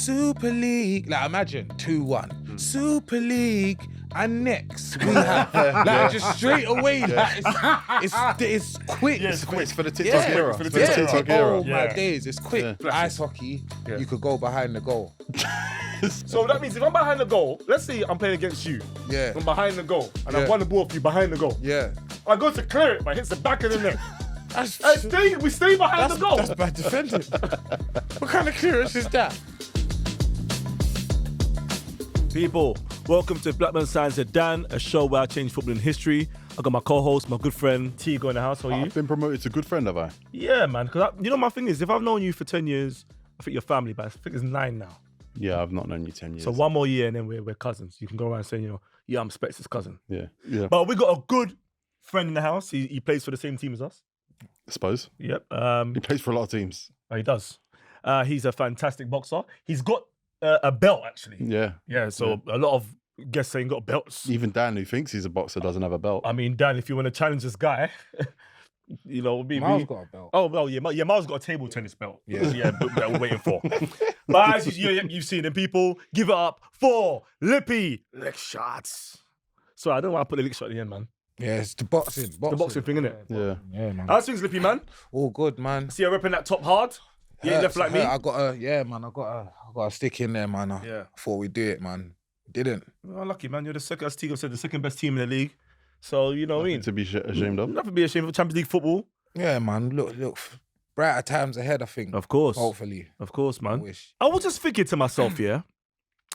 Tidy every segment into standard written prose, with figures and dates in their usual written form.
Super League. Like, imagine 2-1. Super League. And next we have just straight away. Like, it's quick. Yeah, it's quick. It's for the TikTok era. For the TikTok Oh era. my days, it's quick. Ice hockey, you could go behind the goal. So that means if I'm behind the goal, let's say I'm playing against you. Yeah. I'm behind the goal and I won the ball for you behind the goal. Yeah. I go to clear it, but it hits the back of the net. That's, We stay behind the goal. That's bad defending. What kind of clearance is that? People, welcome to Black Man Signs Sedan, a show where I change football in history. I got my co-host, my good friend Tego in the house. How are you? I've been promoted to good friend, have I? Yeah, man. Because my thing is, if I've known you for 10 years, I think you're family, but I think it's 9 now. Yeah, I've not known you 10 years. So one more year and then we're cousins. You can go around saying, yeah, I'm Specs' cousin. Yeah. But we got a good friend in the house. He plays for the same team as us. I suppose. Yep. He plays for a lot of teams. Oh, he does. He's a fantastic boxer. He's got a belt, actually. Yeah. Yeah, so a lot of guests saying got belts. Even Dan, who thinks he's a boxer, doesn't have a belt. I mean, Dan, if you want to challenge this guy, Miles got a belt. Oh, well, yeah, Miles got a table tennis belt. Yeah. But that we're waiting for. But as you've seen them, people, give it up for Lippy. Lick shots. So I don't want to put the lick shot at the end, man. Yeah, it's the boxing. The boxing thing, innit? Yeah. man. How's things, Lippy, man? All good, man. See, you're repping that top hard. You ain't left like me. I got a stick in there, man. Yeah. Before we do it, man. Didn't. Oh, lucky, man. You're the second, as Tego said, the second best team in the league. So, you know what I mean? To be ashamed of. Nothing to be ashamed of. Champions League football. Yeah, man. Look. Brighter times ahead, I think. Of course. Hopefully. Of course, man. I wish. I was just thinking to myself, yeah.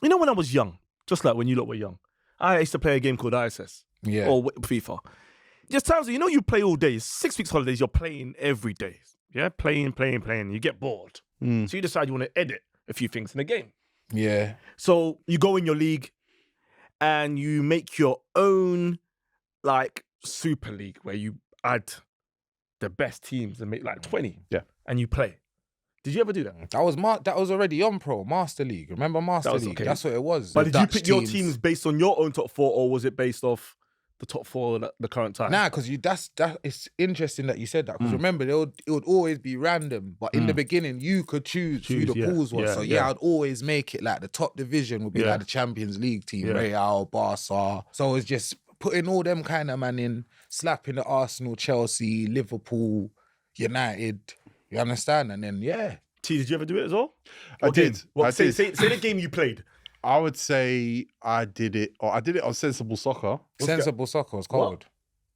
You know when I was young, just like when you lot were young, I used to play a game called ISS. Yeah. Or FIFA. Just times, you play all day. 6 weeks holidays, you're playing every day. Yeah, playing. You get bored. So you decide you want to edit a few things in the game. Yeah. So you go in your league and you make your own like super league where you add the best teams and make like 20. Yeah. And you play. Did you ever do that? That was already on Pro Master League. Remember Master League? Okay. That's what it was. But The did you Dutch pick your teams based on your own top 4 or was it based off the top 4 at the current time? Nah, because it's interesting that you said that. Because remember, it would always be random. But in the beginning, you could choose who the pools was. I'd always make it like the top division would be like the Champions League team, Real, Barca. So it's just putting all them kind of man in, slapping the Arsenal, Chelsea, Liverpool, United. You understand? And then T, did you ever do it as well? I did. Say the game you played. I would say I did it on Sensible Soccer. Sensible Soccer was cold.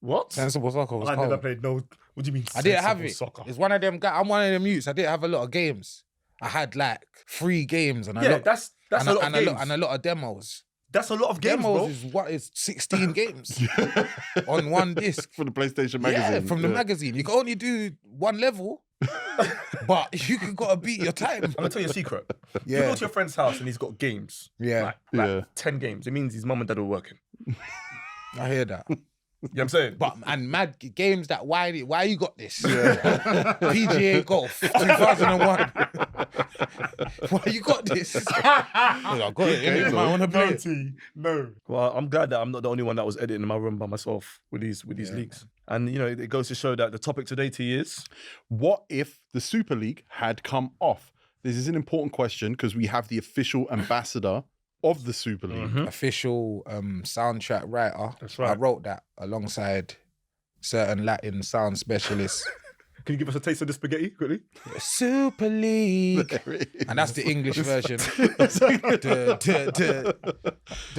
What? Sensible Soccer was I cold. never played no. What do you mean? I didn't have it. Soccer? It's one of them guys. I'm one of them youths. I didn't have a lot of games. I had like 3 games and that's a lot of games. and a lot of demos. That's a lot of games, Demos bro. is 16 games on one disc. For the PlayStation magazine. Yeah, from the magazine. You can only do one level, but you got to beat your time. I'm gonna tell you a secret. You Yeah. go to your friend's house and he's got games. Yeah. Like 10 games. It means his mum and dad are working. I hear that. You know what I'm saying? But and mad games that why you got this? PGA Golf 2001. Why you got this? I got it. I want to play it. No. Well, I'm glad that I'm not the only one that was editing in my room by myself with these leagues. And it goes to show that the topic today, T, is What if the Super League had come off? This is an important question because we have the official ambassador of the Super League. Official soundtrack writer. That's right. I wrote that alongside certain Latin sound specialists. Can you give us a taste of the spaghetti quickly? Super League. And that's the English version. The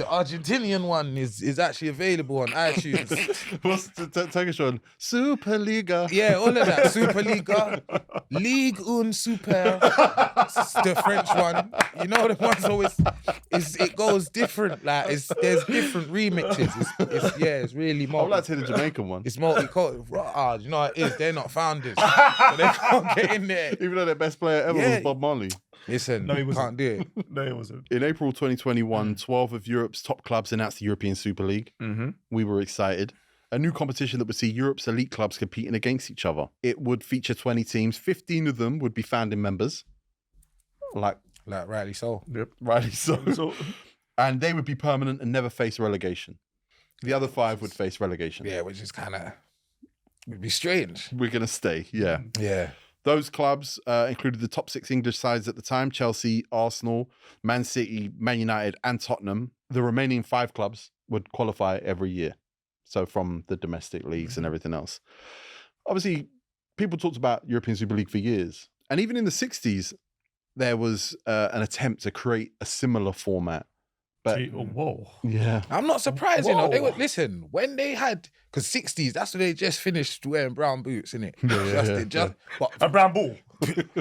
Argentinian one is actually available on iTunes. What's take a shot? Super Liga. Yeah, all of that. Superliga, Ligue 1 Super, the French one. You know, the one's always it goes different. Like there's different remixes. It's really I multi. would like to hear the Jamaican one. It's multi-cultural. You know what it is? They're not founders, so they can't get in there. Even though their best player ever was Bob Marley. Listen, No, he wasn't. can't do it. No, it wasn't. In April 2021, 12 of Europe's top clubs announced the European Super League. We were excited. A new competition that would see Europe's elite clubs competing against each other. It would feature 20 teams. 15 of them would be founding members. Like rightly so. Yep. rightly so. So, And they would be permanent and never face relegation. The other 5 would face relegation. Yeah, which is kind of would be strange. We're going to stay, yeah. Yeah. Those clubs included the top 6 English sides at the time: Chelsea, Arsenal, Man City, Man United, and Tottenham. The remaining 5 clubs would qualify every year. So from the domestic leagues and everything else. Obviously, people talked about European Super League for years. And even in the 60s, there was an attempt to create a similar format. But whoa. yeah. I'm not surprised, you know. They would listen when they had, because 60s, that's when they just finished wearing brown boots, innit? But A brown ball.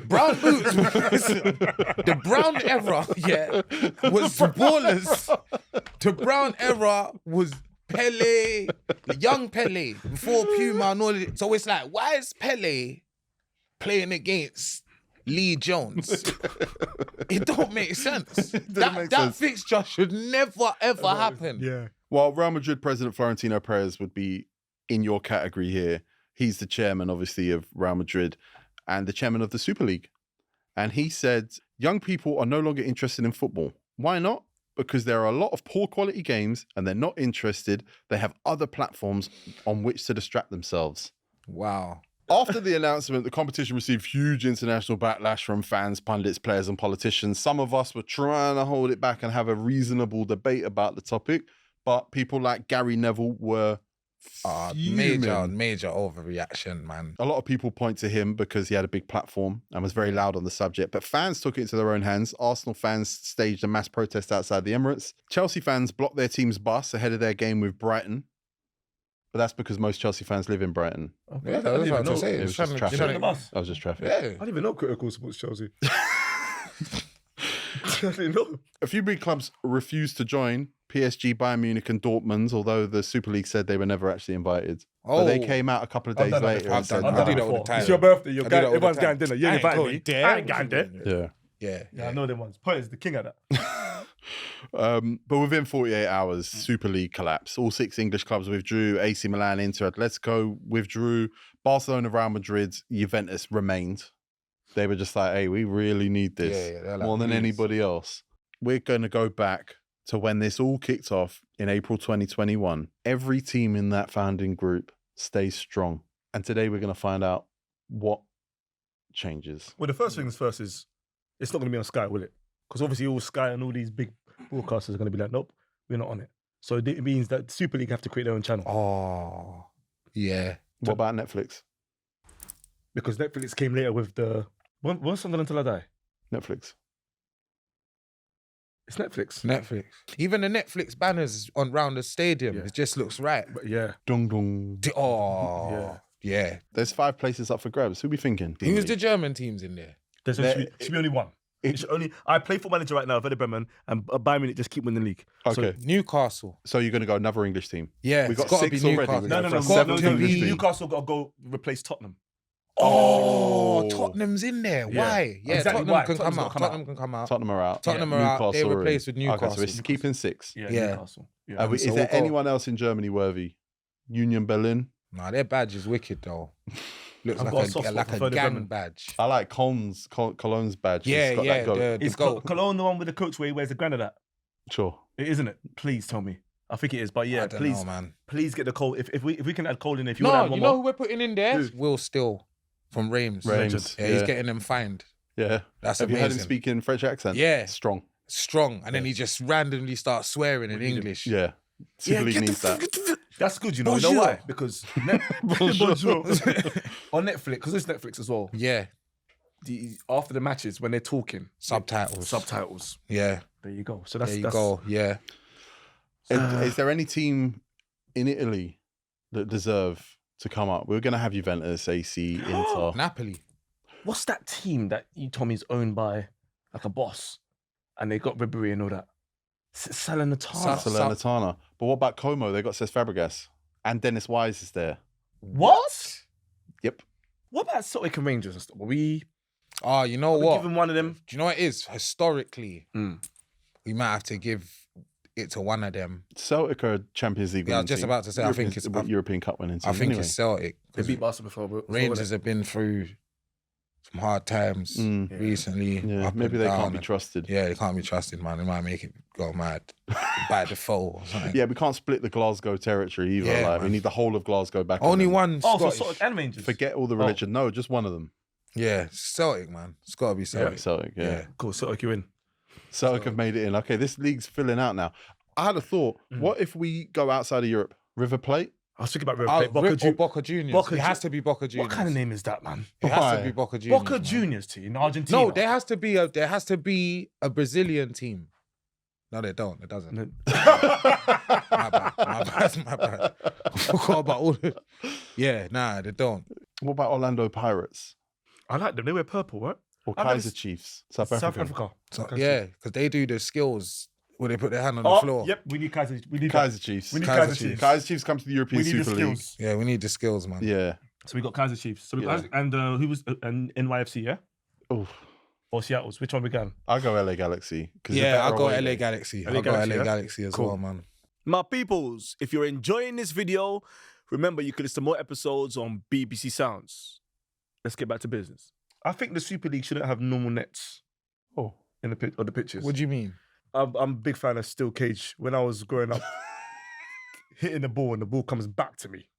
brown boots, the brown era, was ballers. The brown era was Pele, young Pele, before Puma and all of it. So it's like, why is Pele playing against Lee Jones? It don't make sense. That fixture should never, ever happen. Yeah. Well, Real Madrid president Florentino Perez would be in your category here. He's the chairman, obviously, of Real Madrid and the chairman of the Super League. And he said, young people are no longer interested in football. Why not? Because there are a lot of poor quality games and they're not interested. They have other platforms on which to distract themselves. Wow. After the announcement, the competition received huge international backlash from fans, pundits, players, and politicians. Some of us were trying to hold it back and have a reasonable debate about the topic, but people like Gary Neville were major overreaction, man. A lot of people point to him because he had a big platform and was very loud on the subject, but fans took it into their own hands. Arsenal fans staged a mass protest outside the Emirates. Chelsea fans blocked their team's bus ahead of their game with Brighton. But that's because most Chelsea fans live in Brighton. Okay. Yeah, that's what I'm saying. It was just traffic. Bus. That was just traffic. Yeah. I didn't even know Critical supports Chelsea. I didn't know. A few big clubs refused to join. PSG, Bayern Munich and Dortmund, although the Super League said they were never actually invited. But they came out a couple of days later and said, I've done that all the time. It's your birthday. Everyone's getting dinner. You ain't invited me. I ain't getting there. Yeah. I know them ones. Point is the king of that. But within 48 hours, Super League collapsed. All 6 English clubs withdrew. AC Milan, Inter, Atletico withdrew. Barcelona, Real Madrid, Juventus remained. They were just like, hey, we really need this more than anybody else. We're going to go back to when this all kicked off in April 2021. Every team in that founding group stays strong. And today we're going to find out what changes. Well, the first things first is it's not going to be on Sky, will it? Because obviously all Sky and all these big broadcasters are going to be like, nope, we're not on it. So it means that Super League have to create their own channel. Oh, yeah. What about Netflix? Because Netflix came later with the... What's Something Until I Die? Netflix. It's Netflix. Netflix. Even the Netflix banners on round the stadium, it just looks right. But yeah. Dung dung. Oh, yeah. There's 5 places up for grabs. Who are we thinking? Who's the German teams in there? There should be only one. I play Football Manager right now, Werder Bremen, and Bayern Munich just keep winning the league. Okay. So, Newcastle. So you're going to go another English team? Yeah. We've got 6 already. No. Newcastle got to go replace Tottenham. Oh, Tottenham's in there. Why? Yeah, exactly. Tottenham can come out. Tottenham can come out. Tottenham are out. Tottenham are out. They replaced with Newcastle. Okay, so it's keeping 6. Yeah. Newcastle. Yeah. Is there anyone else in Germany worthy? Union Berlin? Nah, their badge is wicked though. Looks like a gang badge. I like Cologne's badge. Is Cologne the one with the coach where he wears the granite hat? Sure. Isn't it? Please tell me. I think it is, but yeah, please, man. Please get the Cole. If we can add Cole in, if you no, want to add one you know more. who we're putting in there? Who? Will Still from Reims. Yeah, he's getting them fined. Yeah, that's Have amazing. you heard him speak in French accent? Yeah, strong, and then he just randomly starts swearing in English. Yeah, Super League needs that. That's good, you know. You know why? Because Bonjour. On Netflix, because it's Netflix as well. Yeah. After the matches, when they're talking, subtitles. Yeah. There you go. So that's Yeah. Is there any team in Italy that deserve to come up? We're going to have Juventus, AC, Inter, Napoli. What's that team that you told me is owned by like a boss, and they got Ribery and all that? Salernitana. But what about Como? They got Cesc Fabregas and Dennis Wise is there. What? Yep. What about Celtic and Rangers and stuff? You know what? Giving one of them. Do you know what it is? Historically, we might have to give it to one of them. Celtic are Champions League. Yeah, I was just about to say. I think it's European Cup winning team. I think it's Celtic. They beat Barca before. Rangers have been through some hard times recently. Yeah, maybe they can't be trusted. Yeah, they can't be trusted, man. They might make it go mad by default or something. Yeah, we can't split the Glasgow territory either. Yeah, we need the whole of Glasgow back. Only one. Oh, so Celtic and Rangers. Forget all the religion. No, just one of them. Yeah, Celtic, man. It's got to be Celtic. Celtic, yeah. Cool, Celtic, you in. Celtic have made it in. Okay, this league's filling out now. I had a thought. What if we go outside of Europe? River Plate? I was thinking about River Plate. Boca Juniors. It has to be Boca Juniors. What kind of name is that, man? It has to be Boca Juniors. Boca Juniors team in Argentina. No, there has to be a Brazilian team. No, they don't. It doesn't. My bad. I forgot about all the... Yeah, nah, they don't. What about Orlando Pirates? I like them. They wear purple, right? Or Kaiser Chiefs? South Africa. Yeah, because they do the skills where they put their hand on the floor. Yep, we need Kaiser. We need Kaiser Chiefs. We need Kaiser Chiefs. Kaiser Chiefs come to the European Super League. Yeah, we need the skills, man. Yeah. So we got Kaiser Chiefs. So we got, and who was and NYFC? Yeah. Oh. Or Seattle's. Which one we got? I'll go LA Galaxy. Yeah, I'll go LA Galaxy. I'll go LA Galaxy as well, man. My peoples, if you're enjoying this video, remember you can listen to more episodes on BBC Sounds. Let's get back to business. I think the Super League shouldn't have normal nets. Oh, in the pitches. What do you mean? I'm a big fan of steel cage. When I was growing up, hitting the ball and the ball comes back to me.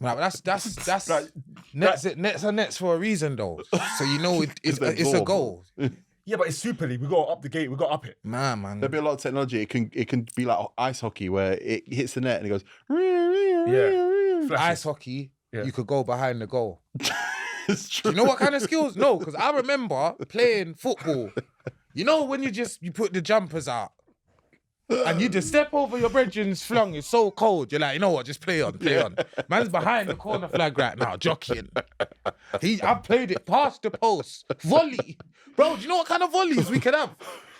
Nah, that's like, nets are nets for a reason though. So you know it's a goal. Yeah, but it's Super League. We got to up the gate. We got to up it. Man. There'll be a lot of technology. It can be like ice hockey where it hits the net and it goes. Yeah. Ice hockey. You could go behind the goal. It's true. You know what kind of skills? No, because I remember playing football. You know when you put the jumpers out and you just step over your brethren's flung. It's so cold. You're like, you know what? Just play on. Man's behind the corner flag right now, jockeying. I played it past the post, volley, bro. Do you know what kind of volleys we could have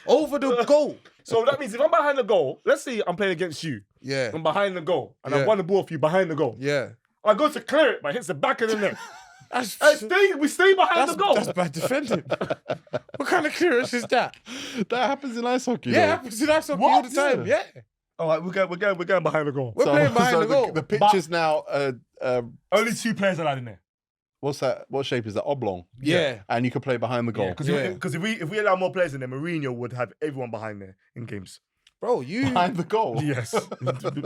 over the goal? So that means if I'm behind the goal, let's say I'm playing against you. Yeah. I'm behind the goal and I won the ball for you behind the goal. Yeah. I go to clear it, but it hits the back of the net. We stay behind the goal. That's bad defending. What kind of clearance is that? That happens in ice hockey. Yeah, it happens in ice hockey all the time. Yeah. All right, we're going behind the goal. We're playing behind the goal. The pitch is now. Only 2 players allowed in there. What's that? What shape is that? Oblong. Yeah. And you can play behind the goal. Because if we allow more players in there, Mourinho would have everyone behind there in games. Bro, you behind the goal. Yes.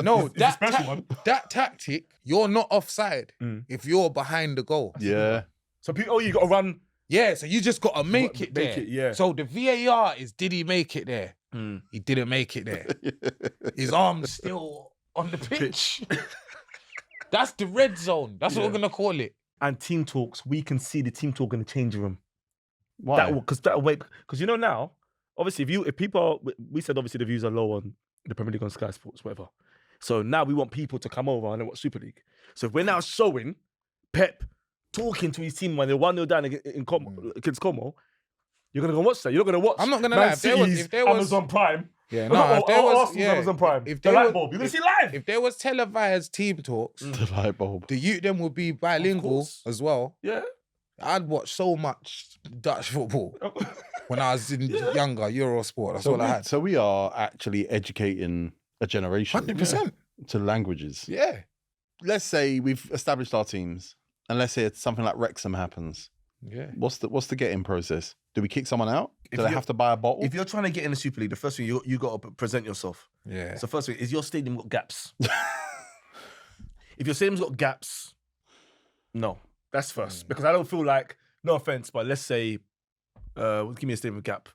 No, it's a special one. That tactic, you're not offside if you're behind the goal. Yeah. So people, you got to run. Yeah, so you just got to make it there. Yeah. So the VAR is, did he make it there? He didn't make it there. His arm's still on the pitch. That's the red zone. That's what we're gonna call it. And team talks, we can see the team talk in the changing room. Why? Because you know now, obviously, we said obviously the views are low on the Premier League on Sky Sports, whatever. So now we want people to come over and watch Super League. So if we're now showing Pep talking to his team when they're 1-0 down against Como, you're gonna go watch that. You're not gonna watch. I'm not gonna lie. If there was Amazon Prime. Yeah, no. If there was Amazon Prime. If the there light was, bulb, you're gonna see live. If there was televised team talks, the light bulb. The youth them would be bilingual as well. Yeah. I'd watch so much Dutch football when I was younger, Eurosport. That's all I had. So we are actually educating a generation 100% to languages. Yeah. Let's say we've established our teams, and let's say something like Wrexham happens. Yeah. What's the get-in process? Do we kick someone out? Do they have to buy a bottle? If you're trying to get in the Super League, the first thing you got to present yourself. Yeah. So first thing, is your stadium got gaps? If your stadium's got gaps, no. That's first. Because I don't feel like, no offense, but let's say, give me a stadium gap.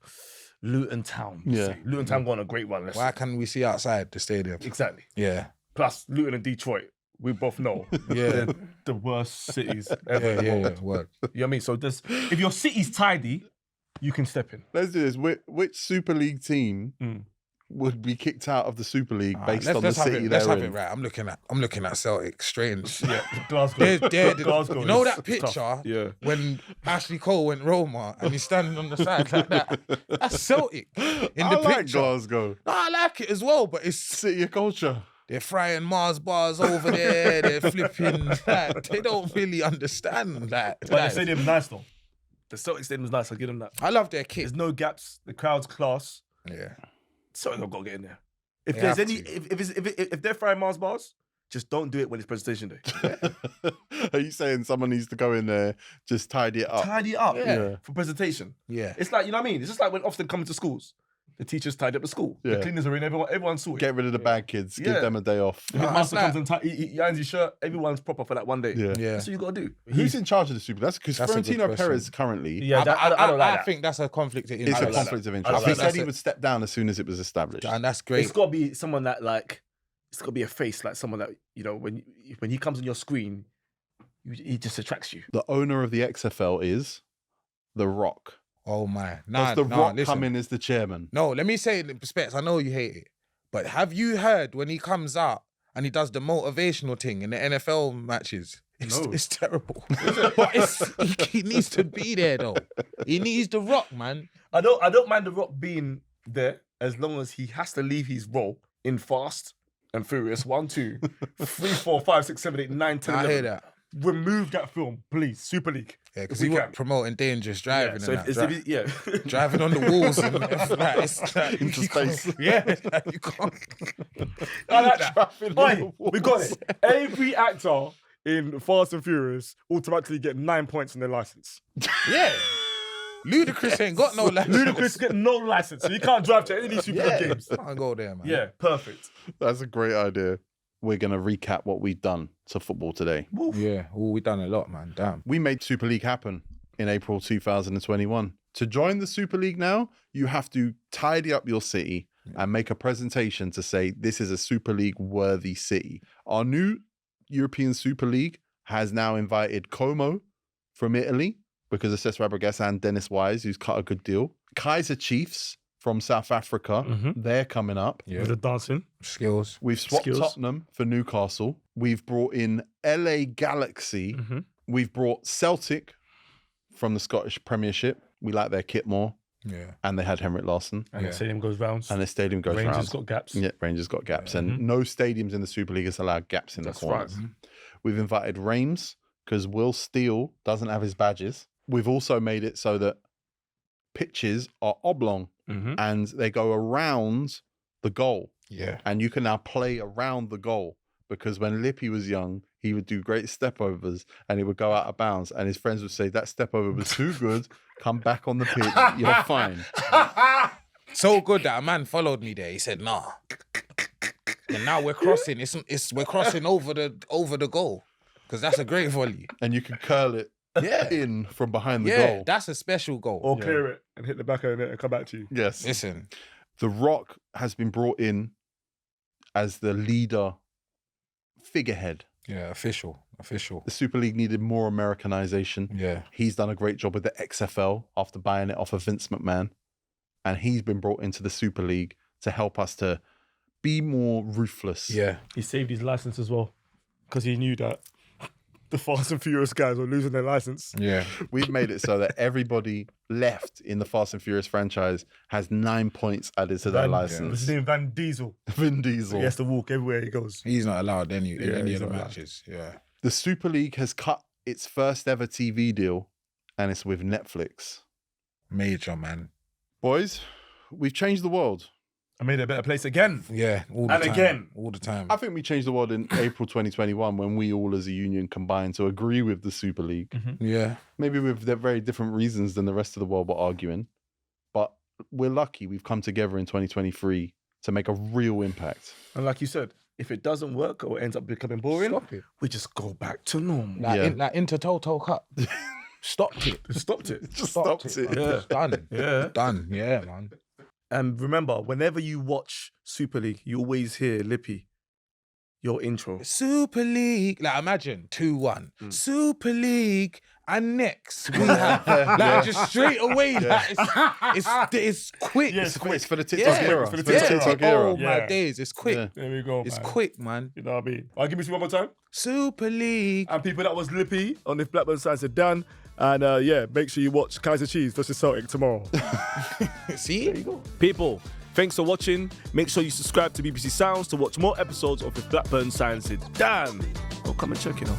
Luton Town. Yeah. Luton Town go on a great one. Why can't we see outside the stadium? Exactly. Yeah. Plus, Luton and Detroit, we both know they're the worst cities ever in the world. Word. You know what I mean? So if your city's tidy, you can step in. Let's do this. Which Super League team would be kicked out of the Super League based on the city they're in? Let's have it right. I'm looking at Celtic. Strange. Yeah, Glasgow. Glasgow. You know that picture when Ashley Cole went Roma and he's standing on the side like that? That's Celtic in the like picture. Glasgow. No, I like it as well, but it's City of culture. They're frying Mars bars over there. They're flipping. Like, they don't really understand that. But the stadium's nice though. The Celtic stadium's nice. I'll give them that. I love their kit. There's no gaps. The crowd's class. Yeah. Celtic have got to get in there. If there's if they're frying Mars bars, just don't do it when it's presentation day. Are you saying someone needs to go in there, just tidy it up? Tidy it up, for presentation. Yeah. It's like, you know what I mean? It's just like when Ofsted come into schools. The teachers tied up the school. Yeah. The cleaners are in. Everyone's sorted. Get rid of the bad kids. Give them a day off. The master comes and he irons his shirt. Everyone's proper for that one day. Yeah. That's what you got to do. Who's in charge of the Super? That's because That's a good Florentino question. Perez currently. Yeah, I don't like I that. think that's a conflict of It's interest. a conflict of interest. like He that. said he would step down as soon as it was established. And that's great. It's got to be someone that it's got to be a face like someone that when he comes on your screen, he just attracts you. The owner of the XFL is The Rock. Oh my. Does The Rock come in as the chairman? No, let me say it in perspective. I know you hate it. But have you heard when he comes out and he does the motivational thing in the NFL matches? It's terrible. But he needs to be there though. He needs The Rock, man. I don't mind The Rock being there as long as he has to leave his role in Fast and Furious 1, 2, 3, 4, 5, 6, 7, 8, 9, 10, 11. I hear that. Remove that film, please. Super League. Yeah, because he was promoting dangerous driving Yeah, driving on the walls and it's like, Into you can't- space. Yeah, like, you can't. I like that. Driving on the We got it. Every actor in Fast and Furious automatically get 9 points on their license. Yeah. Ludacris ain't got no license. Ludacris get no license, so you can't drive to any of these Super League games. Can't go there, man. Yeah, perfect. That's a great idea. We're going to recap what we've done to football today. Yeah. Oh, we done a lot, man. Damn. We made Super League happen in April 2021. To join the Super League now, you have to tidy up your city and make a presentation to say this is a Super League worthy city. Our new European Super League has now invited Como from Italy because of Cesc Fabregas and Dennis Wise, who's cut a good deal. Kaiser Chiefs from South Africa, they're coming up. Yeah. With the dancing. Skills. We've swapped Skills. Tottenham for Newcastle. We've brought in LA Galaxy. We've brought Celtic from the Scottish Premiership. We like their kit more. Yeah. And they had Henrik Larsson. And the stadium goes round. And the stadium goes Rangers round. got gaps. Yeah, Rangers got gaps. And no stadiums in the Super League has allowed gaps in That's the corners. right. We've invited Reims because Will Steele doesn't have his badges. We've also made it so that pitches are oblong and they go around the goal. Yeah. And you can now play around the goal because when Lippy was young, he would do great step overs and he would go out of bounds. And his friends would say, that step over was too good. Come back on the pitch. You're fine. So good that a man followed me there. He said, nah. And now we're crossing. We're crossing over the goal. Because that's a great volley. And you can curl it in from behind the Yeah, goal. that's a special goal. Or clear it and hit the back of the net and come back to you. Yes. Listen. The Rock has been brought in as the leader figurehead. Yeah, official. The Super League needed more Americanization. Yeah. He's done a great job with the XFL after buying it off of Vince McMahon. And he's been brought into the Super League to help us to be more ruthless. Yeah. He saved his license as well because he knew that the Fast and Furious guys were losing their license. Yeah. We've made it so that everybody left in the Fast and Furious franchise has 9 points added to their What's license. his name? Van Diesel. Vin Diesel. He has to walk everywhere he goes. He's not allowed in any he's of the not allowed. matches. Yeah. The Super League has cut its first ever TV deal, and it's with Netflix. Major, man. Boys, we've changed the world. I made it a better place again. Yeah. All the And time. again. All the time. I think we changed the world in April 2021 when we all as a union combined to agree with the Super League. Yeah. Maybe with very different reasons than the rest of the world were arguing. But we're lucky we've come together in 2023 to make a real impact. And like you said, if it doesn't work or ends up becoming boring, Stop it. we just go back to normal. Like, like Intertoto Cup. Stopped it. Stopped it. Just stopped it. Yeah. Done. Yeah. Done. Yeah, man. And remember, whenever you watch Super League, you always hear Lippy, your intro. Super League. Like, imagine 2-1. Super League. And next we have like just straight away. Like, it's quick. Yeah, It's quick. It's for the TikTok Yeah. era. It's for the It's for TikTok TikTok era. Oh my Yeah. days. It's quick. Yeah. There we go, It's man. quick, man. You know what I mean? I'll give me one more time. Super League. And people, that was Lippy on the Blackburn side said Dan. And yeah, make sure you watch Kaiser Chiefs versus Celtic tomorrow. See? There you go. People, thanks for watching. Make sure you subscribe to BBC Sounds to watch more episodes of the Blackburn Science. Dan, go come and check it out.